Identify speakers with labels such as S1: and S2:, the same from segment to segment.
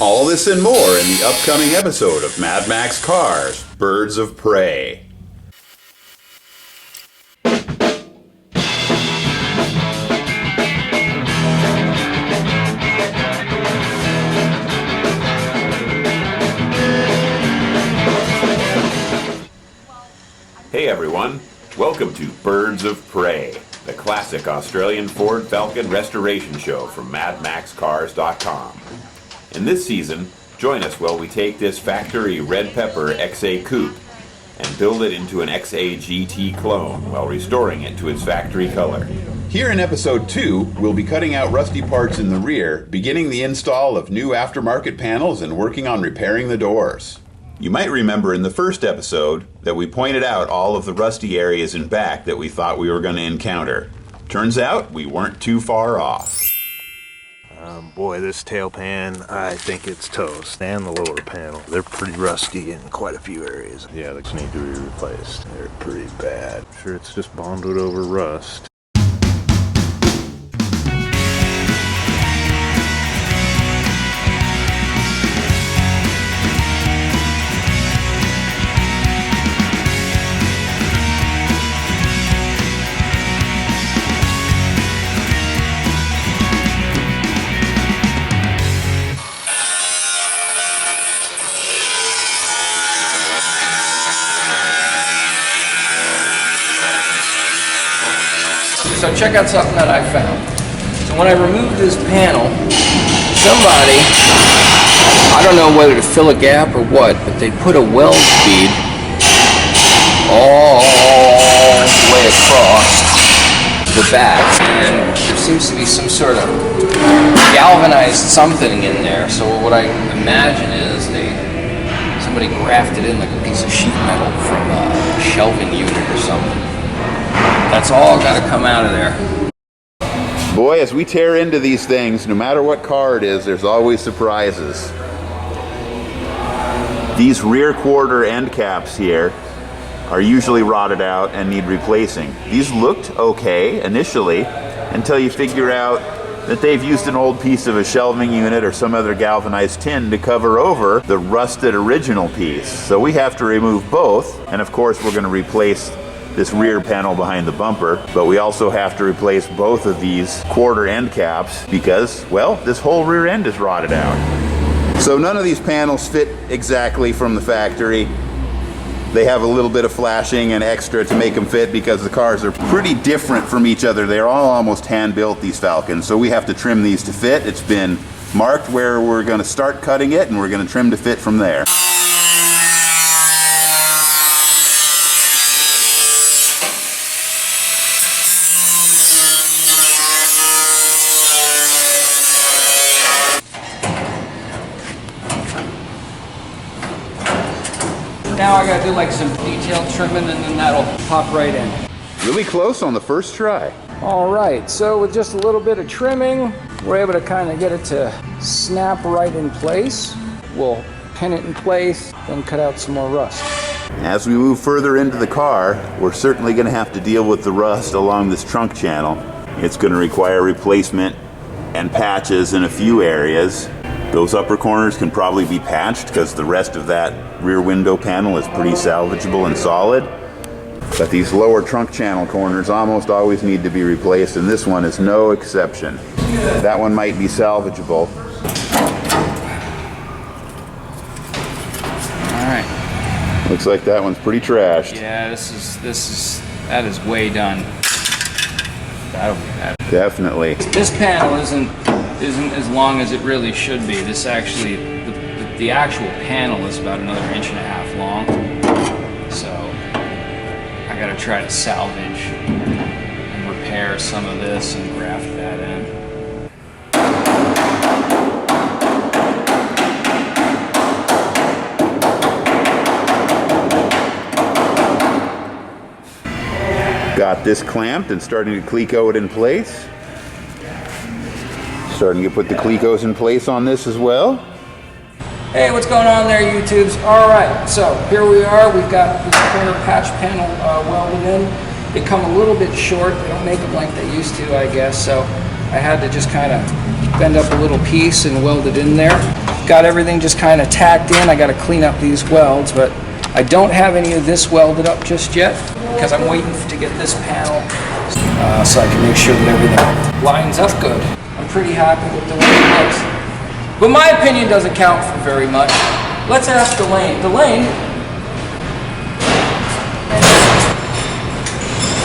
S1: All this and more in the upcoming episode of Mad Max Cars, Birds of Prey. Hey everyone, welcome to Birds of Prey, the classic Australian Ford Falcon restoration show from MadMaxCars.com. In this season, join us while we take this factory red pepper XA coupe and build it into an XA GT clone while restoring it to its factory color. Here in episode 2, we'll be cutting out rusty parts in the rear, beginning the install of new aftermarket panels and working on repairing the doors. You might remember in the first episode that we pointed out all of the rusty areas in back that we thought we were going to encounter. Turns out we weren't too far off.
S2: Boy, this tail pan, I think it's toast. And the lower panel, they're pretty rusty in quite a few areas. Yeah, they need to be replaced. They're pretty bad. Sure, it's just bonded over rust.
S3: So check out something that I found. So when I removed this panel, somebody, I don't know whether to fill a gap or what, but they put a weld bead all the way across the back, and there seems to be some sort of galvanized something in there. So what I imagine is somebody grafted in like a piece of sheet metal from a shelving unit or something. That's all got to come out of there.
S1: Boy, as we tear into these things, no matter what car it is, there's always surprises. These rear quarter end caps here are usually rotted out and need replacing. These looked okay initially until you figure out that they've used an old piece of a shelving unit or some other galvanized tin to cover over the rusted original piece. So we have to remove both, and of course we're going to replace this rear panel behind the bumper, but we also have to replace both of these quarter end caps because, well, this whole rear end is rotted out. So none of these panels fit exactly from the factory. They have a little bit of flashing and extra to make them fit because the cars are pretty different from each other. They're all almost hand-built, these Falcons, so we have to trim these to fit. It's been marked where we're going to start cutting it, and we're going to trim to fit from there.
S3: Now I gotta do like some detailed trimming and then that'll pop right in.
S1: Really close on the first try.
S3: All right, so with just a little bit of trimming, we're able to kind of get it to snap right in place. We'll pin it in place, then cut out some more rust.
S1: As we move further into the car, we're certainly going to have to deal with the rust along this trunk channel. It's going to require replacement and patches in a few areas. Those upper corners can probably be patched because the rest of that rear window panel is pretty salvageable and solid. But these lower trunk channel corners almost always need to be replaced, and this one is no exception. That one might be salvageable.
S3: All right.
S1: Looks like that one's pretty trashed.
S3: Yeah, that is way done. That'll be bad.
S1: Definitely.
S3: This panel isn't as long as it really should be. This actually, the actual panel is about another 1.5 inches long. So I gotta try to salvage and repair some of this and graft that in.
S1: Got this clamped and starting to cleco it in place. Starting to put the clecos in place on this as well.
S3: Hey, what's going on there, YouTubes? All right, so here we are. We've got this corner patch panel welded in. They come a little bit short. They don't make them like they used to, I guess. So I had to just kind of bend up a little piece and weld it in there. Got everything just kind of tacked in. I got to clean up these welds, but I don't have any of this welded up just yet because I'm waiting to get this panel so I can make sure that everything lines up good. I'm pretty happy with the way it looks. But my opinion doesn't count for very much. Let's ask Delane. Delane,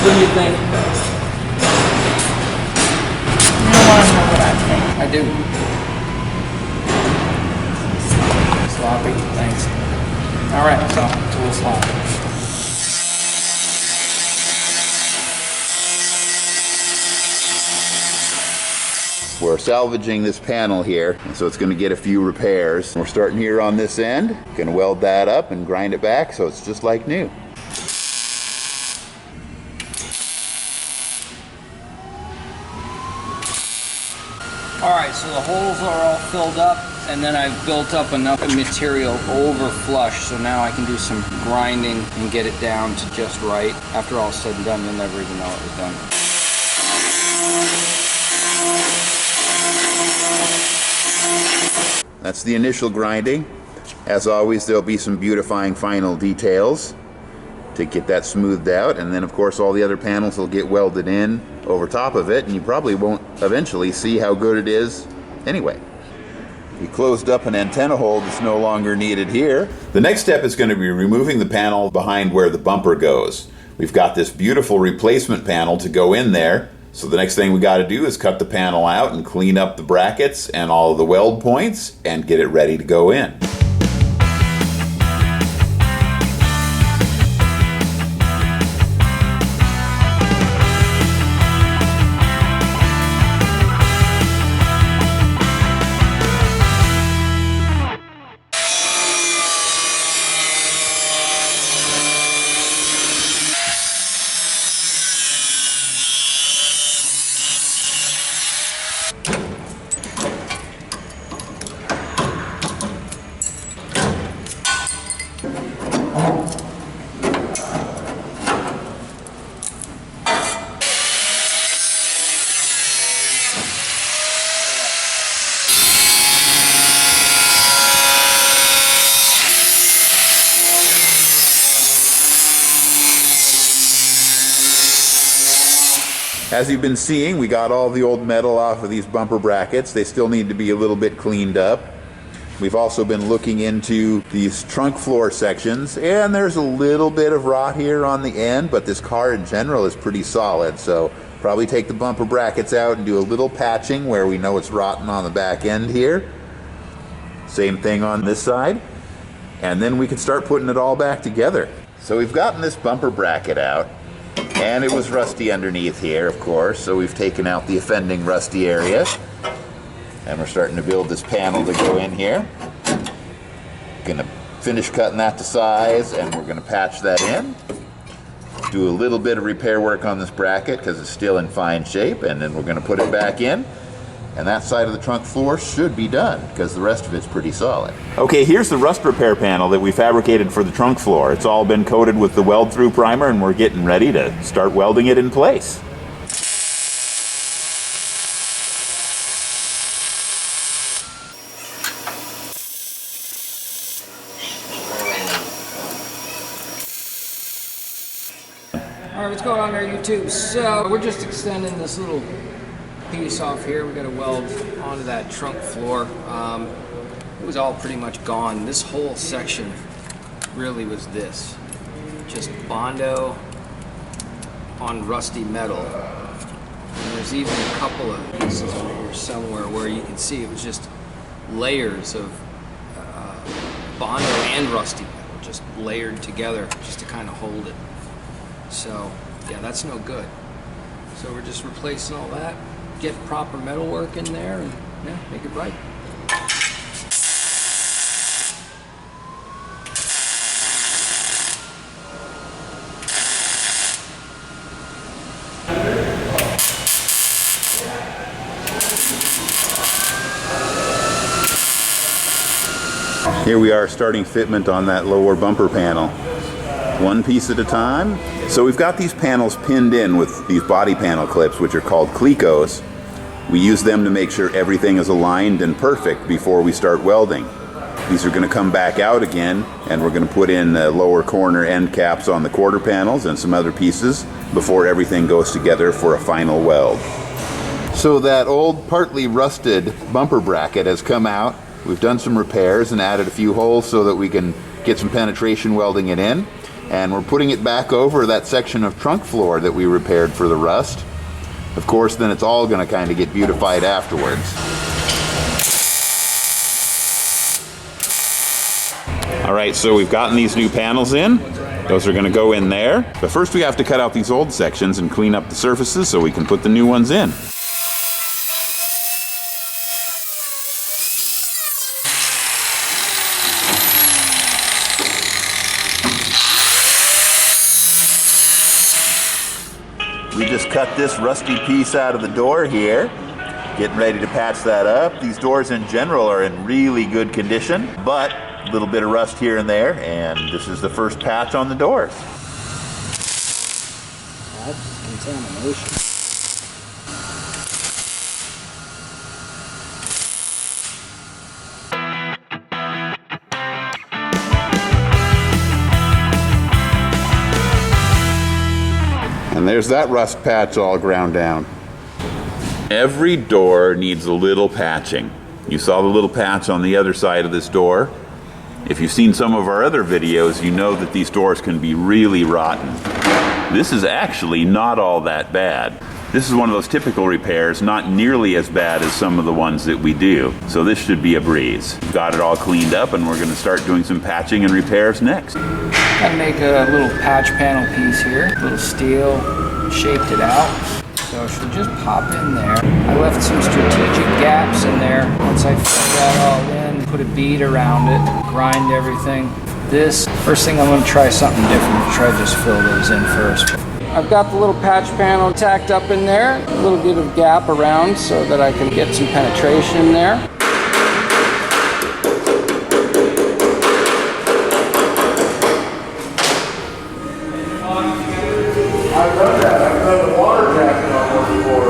S3: what do you think?
S4: You don't want to know what I think.
S3: I do. Sloppy, thanks. All right, so it's a little sloppy.
S1: We're salvaging this panel here, and so it's going to get a few repairs. We're starting here on this end, going to weld that up and grind it back so it's just like new.
S3: All right, so the holes are all filled up, and then I've built up enough material over flush, so now I can do some grinding and get it down to just right. After all is said and done, you'll never even know it was done.
S1: That's the initial grinding. As always, there'll be some beautifying final details to get that smoothed out, and then of course all the other panels will get welded in over top of it, and you probably won't eventually see how good it is anyway. We closed up an antenna hole that's no longer needed here. The next step is going to be removing the panel behind where the bumper goes. We've got this beautiful replacement panel to go in there, so the next thing we got to do is cut the panel out and clean up the brackets and all of the weld points and get it ready to go in. As you've been seeing, we got all the old metal off of these bumper brackets. They still need to be a little bit cleaned up. We've also been looking into these trunk floor sections, and there's a little bit of rot here on the end, but this car in general is pretty solid, so probably take the bumper brackets out and do a little patching where we know it's rotten on the back end here. Same thing on this side, and then we can start putting it all back together. So we've gotten this bumper bracket out, and it was rusty underneath here, of course, so we've taken out the offending rusty area. And we're starting to build this panel to go in here. Gonna finish cutting that to size, and we're gonna patch that in. Do a little bit of repair work on this bracket because it's still in fine shape, and then we're gonna put it back in. And that side of the trunk floor should be done because the rest of it's pretty solid. Okay, here's the rust repair panel that we fabricated for the trunk floor. It's all been coated with the weld-through primer, and we're getting ready to start welding it in place.
S3: All right, what's going on there, YouTube? So we're just extending this little piece off here. We got to weld onto that trunk floor. It was all pretty much gone. This whole section really was this, just Bondo on rusty metal. And there's even a couple of pieces over here somewhere where you can see it was just layers of Bondo and rusty metal just layered together just to kind of hold it. So yeah, that's no good. So we're just replacing all that, get proper metal work in there, and yeah, make it right.
S1: Here we are starting fitment on that lower bumper panel. One piece at a time. So we've got these panels pinned in with these body panel clips, which are called clecos. We use them to make sure everything is aligned and perfect before we start welding. These are going to come back out again, and we're going to put in lower corner end caps on the quarter panels and some other pieces before everything goes together for a final weld. So that old partly rusted bumper bracket has come out. We've done some repairs and added a few holes so that we can get some penetration welding it in. And we're putting it back over that section of trunk floor that we repaired for the rust. Of course, then it's all going to kind of get beautified afterwards. All right, so we've gotten these new panels in. Those are going to go in there. But first we have to cut out these old sections and clean up the surfaces so we can put the new ones in. We just cut this rusty piece out of the door here, getting ready to patch that up. These doors in general are in really good condition, but a little bit of rust here and there, and this is the first patch on the doors.
S3: That's contamination.
S1: And there's that rust patch all ground down. Every door needs a little patching. You saw the little patch on the other side of this door. If you've seen some of our other videos, you know that these doors can be really rotten. This is actually not all that bad. This is one of those typical repairs, not nearly as bad as some of the ones that we do. So this should be a breeze. We've got it all cleaned up and we're going to start doing some patching and repairs next.
S3: I make a little patch panel piece here, a little steel, shaped it out. So it should just pop in there. I left some strategic gaps in there. Once I fill that all in, put a bead around it, grind everything. First thing I'm going to try something different. Try to just fill those in first. I've got the little patch panel tacked up in there, a little bit of gap around so that I can get some penetration in there.
S2: I've done that. I've done the water jacket on one before.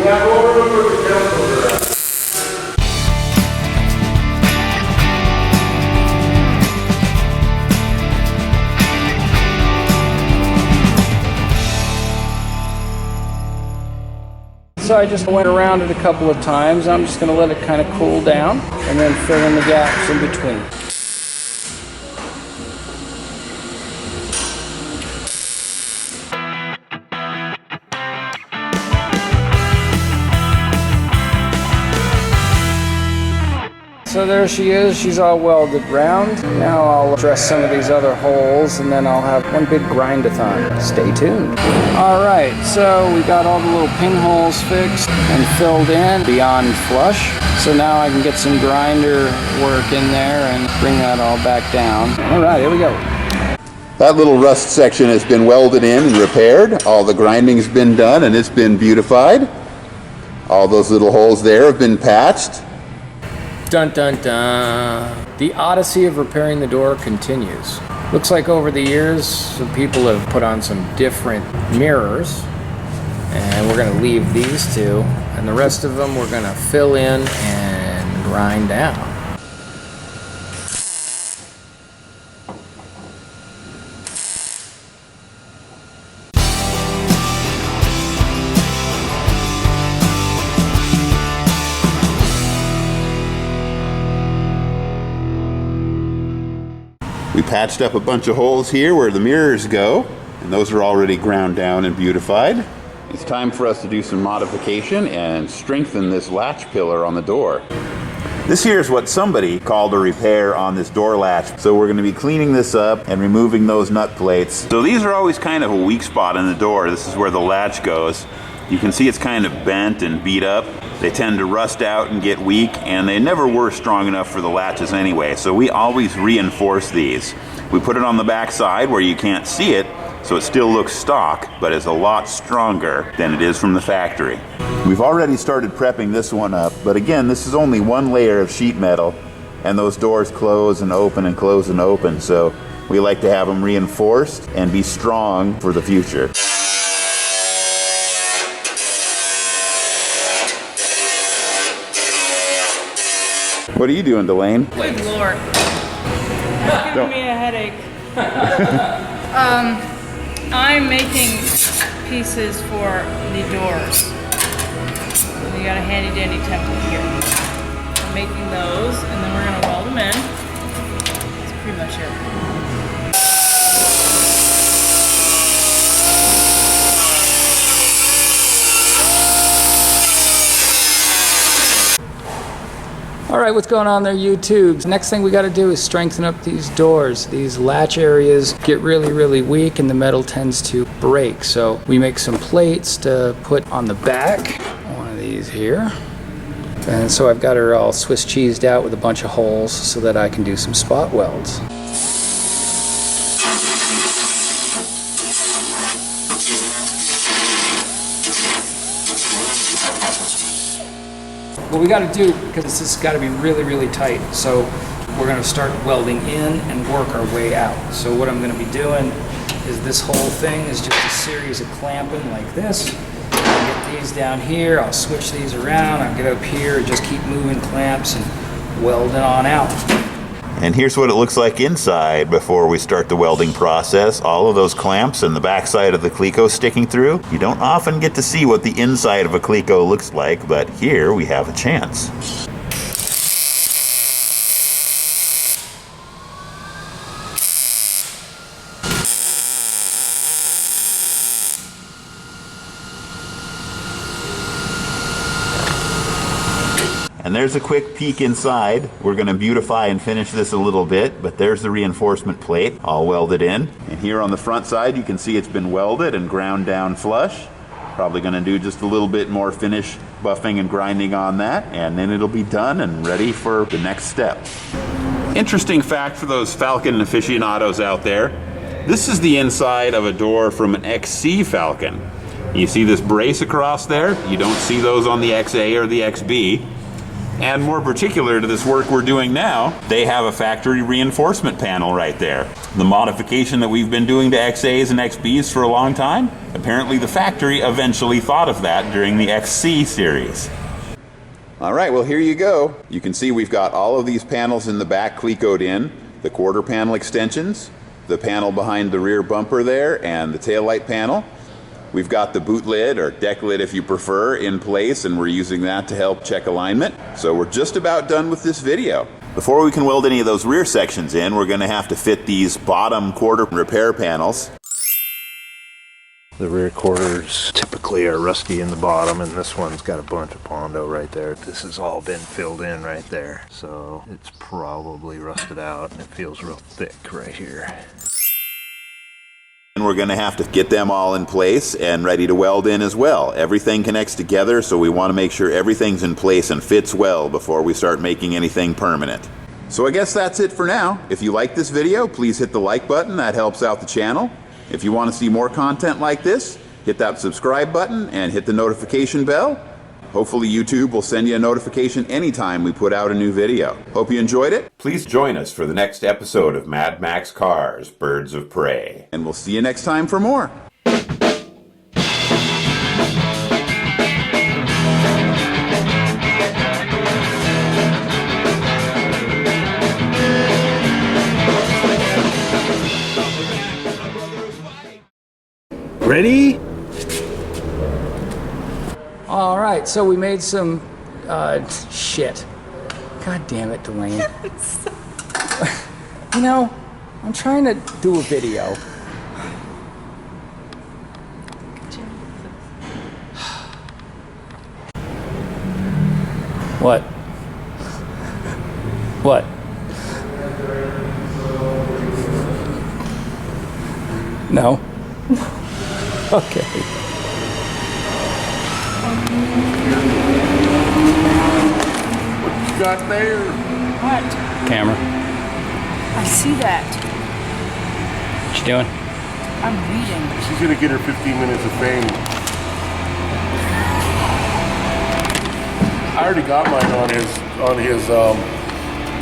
S2: Yeah, go over to the chemicals.
S3: So I just went around it a couple of times. I'm just going to let it kind of cool down and then fill in the gaps in between. So there she is, she's all welded round. Now I'll dress some of these other holes and then I'll have one big grind-a-thon. Stay tuned. All right, so we got all the little pinholes fixed and filled in beyond flush. So now I can get some grinder work in there and bring that all back down. All right, here we go.
S1: That little rust section has been welded in and repaired. All the grinding's been done and it's been beautified. All those little holes there have been patched.
S3: Dun dun dun. The odyssey of repairing the door continues. Looks like over the years, some people have put on some different mirrors. And we're gonna leave these two. And the rest of them we're gonna fill in and grind down.
S1: We patched up a bunch of holes here where the mirrors go, and those are already ground down and beautified. It's time for us to do some modification and strengthen this latch pillar on the door. This here is what somebody called a repair on this door latch. So we're going to be cleaning this up and removing those nut plates. So these are always kind of a weak spot in the door. This is where the latch goes. You can see it's kind of bent and beat up. They tend to rust out and get weak, and they never were strong enough for the latches anyway. So we always reinforce these. We put it on the back side where you can't see it, so it still looks stock, but is a lot stronger than it is from the factory. We've already started prepping this one up, but again, this is only one layer of sheet metal, and those doors close and open and close and open, so we like to have them reinforced and be strong for the future. What are you doing, Delane?
S4: Good Lord. It's giving me a headache. I'm making pieces for the doors. We got a handy dandy template here. I'm making those and then we're gonna weld them in. That's pretty much it.
S5: All right, what's going on there, YouTube? Next thing we got to do is strengthen up these doors. These latch areas get really, really weak and the metal tends to break. So we make some plates to put on the back. One of these here. And so I've got her all Swiss cheesed out with a bunch of holes so that I can do some spot welds. What we got to do, because this has got to be really, really tight, so we're going to start welding in and work our way out. So what I'm going to be doing is this whole thing is just a series of clamping like this. I'll get these down here, I'll switch these around, I'll get up here and just keep moving clamps and welding on out.
S1: And here's what it looks like inside before we start the welding process. All of those clamps and the backside of the cleco sticking through. You don't often get to see what the inside of a cleco looks like, but here we have a chance. And there's a quick peek inside. We're going to beautify and finish this a little bit, but there's the reinforcement plate all welded in. And here on the front side you can see it's been welded and ground down flush. Probably going to do just a little bit more finish buffing and grinding on that, and then it'll be done and ready for the next step. Interesting fact for those Falcon aficionados out there. This is the inside of a door from an XC Falcon. You see this brace across there? You don't see those on the XA or the XB. And more particular to this work we're doing now, they have a factory reinforcement panel right there. The modification that we've been doing to XAs and XBs for a long time, apparently the factory eventually thought of that during the XC series. All right, well here you go. You can see we've got all of these panels in the back clecoed in, the quarter panel extensions, the panel behind the rear bumper there, and the taillight panel. We've got the boot lid, or deck lid if you prefer, in place, and we're using that to help check alignment. So we're just about done with this video. Before we can weld any of those rear sections in, we're going to have to fit these bottom quarter repair panels.
S2: The rear quarters typically are rusty in the bottom, and this one's got a bunch of Pondo right there. This has all been filled in right there, so it's probably rusted out, and it feels real thick right here.
S1: And we're going to have to get them all in place and ready to weld in as well. Everything connects together, so we want to make sure everything's in place and fits well before we start making anything permanent. So I guess that's it for now. If you like this video, please hit the like button. That helps out the channel. If you want to see more content like this, hit that subscribe button and hit the notification bell. Hopefully YouTube will send you a notification anytime we put out a new video. Hope you enjoyed it. Please join us for the next episode of Mad Max Cars, Birds of Prey. And we'll see you next time for more.
S2: Ready?
S5: All right, so we made some shit. God damn it, Delane. You know, I'm trying to do a video. What? What? No? Okay.
S6: What you got there?
S4: What?
S5: Camera.
S4: I see that.
S5: What you doing?
S4: I'm reading.
S6: She's gonna get her 15 minutes of fame. I already got mine on his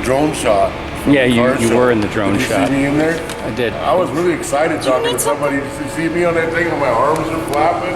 S6: drone shot.
S5: Yeah, you were in the drone
S6: Did you
S5: shot.
S6: see me in there?
S5: I did.
S6: I was really excited talking to somebody. Did you see me on that thing and my arms are flapping?